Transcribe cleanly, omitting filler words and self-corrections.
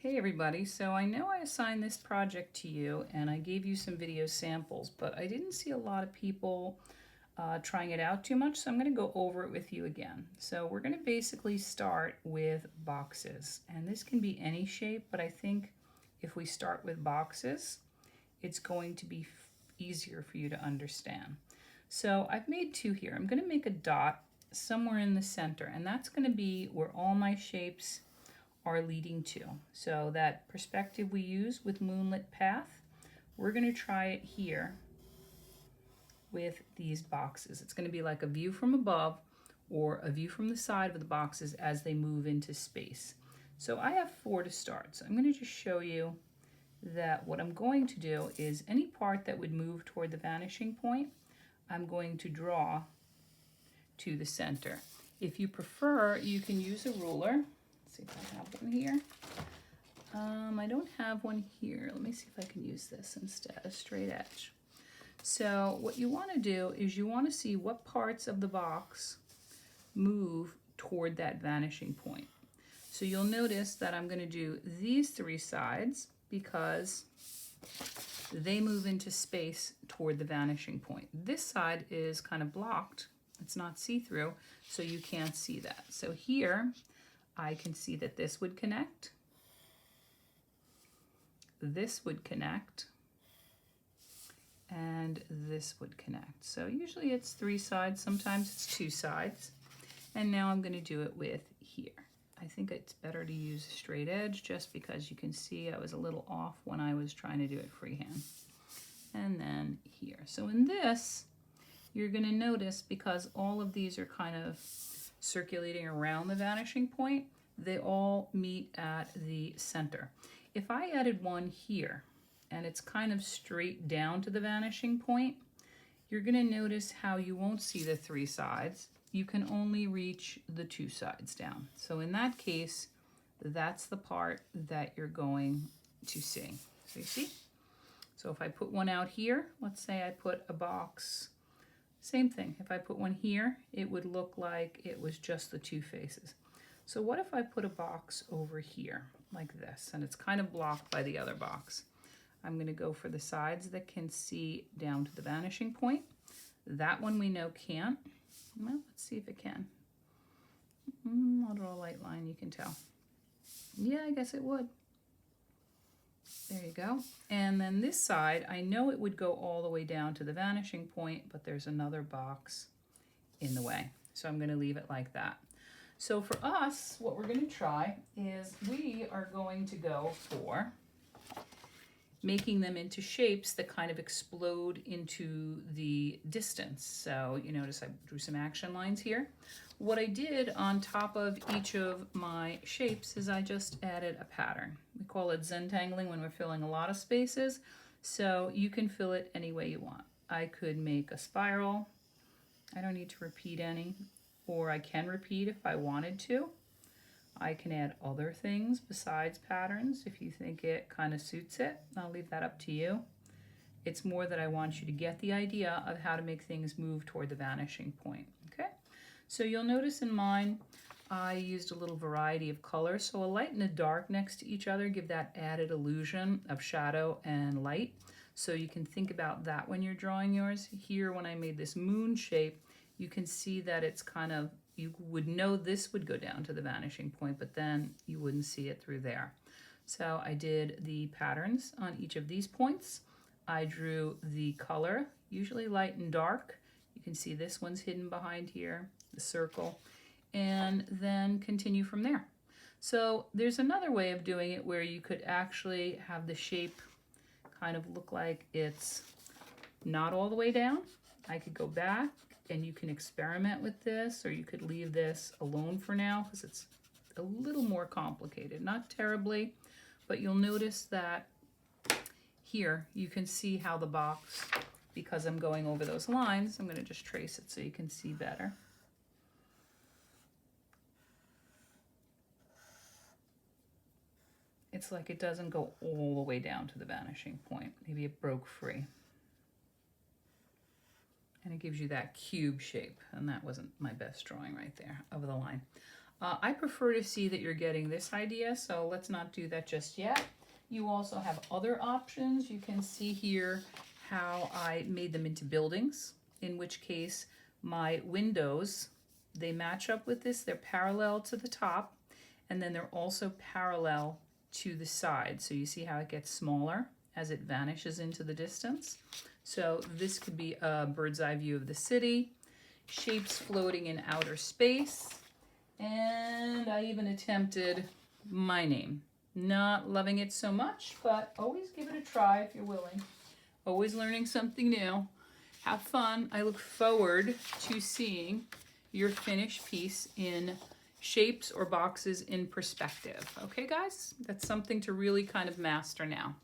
Hey everybody, so I know I assigned this project to you and I gave you some video samples, but I didn't see a lot of people trying it out too much, so I'm going to go over it with you again. So we're going to basically start with boxes, and this can be any shape, but I think if we start with boxes, it's going to be easier for you to understand. So I've made two here. I'm going to make a dot somewhere in the center, and that's going to be where all my shapes are leading to. So that perspective we use with moonlit path, we're going to try it here with these boxes. It's going to be like a view from above or a view from the side of the boxes as they move into space. So I have 4 to start. So I'm going to just show you that what I'm going to do is any part that would move toward the vanishing point, I'm going to draw to the center. If you prefer, you can use a ruler. See if I have one here. I don't have one here. Let me see if I can use this instead, a straight edge. So what you want to do is you want to see what parts of the box move toward that vanishing point. So you'll notice that I'm going to do these 3 sides because they move into space toward the vanishing point. This side is kind of blocked. It's not see-through, so you can't see that. So here, I can see that this would connect, this would connect, and this would connect. So usually it's 3 sides, sometimes it's 2 sides. And now I'm going to do it with here. I think it's better to use a straight edge just because you can see I was a little off when I was trying to do it freehand. And then here. So in this, you're going to notice because all of these are kind of circulating around the vanishing point, they all meet at the center. If I added one here and it's kind of straight down to the vanishing point, you're going to notice how you won't see the 3 sides. You can only reach the 2 sides down. So in that case, that's the part that you're going to see. So you see? So if I put one out here, let's say I put a box. Same thing, if I put one here, it would look like it was just the 2 faces. So what if I put a box over here like this, and it's kind of blocked by the other box? I'm going to go for the sides that can see down to the vanishing point. That one we know can't. Well, let's see if it can. I'll draw a light line, you can tell. Yeah, I guess it would. There you go. And then this side, I know it would go all the way down to the vanishing point, but there's another box in the way. So I'm going to leave it like that. So for us, what we're going to try is we are going to go for making them into shapes that kind of explode into the distance. So you notice I drew some action lines here. What I did on top of each of my shapes is I just added a pattern. We call it Zentangling when we're filling a lot of spaces. So you can fill it any way you want. I could make a spiral. I don't need to repeat any, or I can repeat if I wanted to. I can add other things besides patterns if you think it kind of suits it. I'll leave that up to you. It's more that I want you to get the idea of how to make things move toward the vanishing point. Okay? So you'll notice in mine, I used a little variety of colors. So a light and a dark next to each other give that added illusion of shadow and light. So you can think about that when you're drawing yours. Here, when I made this moon shape, you can see that it's kind of, you would know this would go down to the vanishing point, but then you wouldn't see it through there. So I did the patterns on each of these points. I drew the color, usually light and dark. You can see this one's hidden behind here, the circle, and then continue from there. So there's another way of doing it where you could actually have the shape kind of look like it's not all the way down. I could go back and you can experiment with this, or you could leave this alone for now because it's a little more complicated. Not terribly, but you'll notice that here you can see how the box, because I'm going over those lines, I'm going to just trace it so you can see better. It's like it doesn't go all the way down to the vanishing point. Maybe it broke free. And it gives you that cube shape, and that wasn't my best drawing right there of the line. I prefer to see that you're getting this idea, so let's not do that just yet. You also have other options. You can see here how I made them into buildings, in which case my windows, they match up with this. They're parallel to the top, and then they're also parallel to the side. So you see how it gets smaller as it vanishes into the distance. So this could be a bird's eye view of the city, shapes floating in outer space, and I even attempted my name. Not loving it so much, but always give it a try if you're willing. Always learning something new. Have fun. I look forward to seeing your finished piece in Shapes or Boxes in Perspective. Okay, guys? That's something to really kind of master now.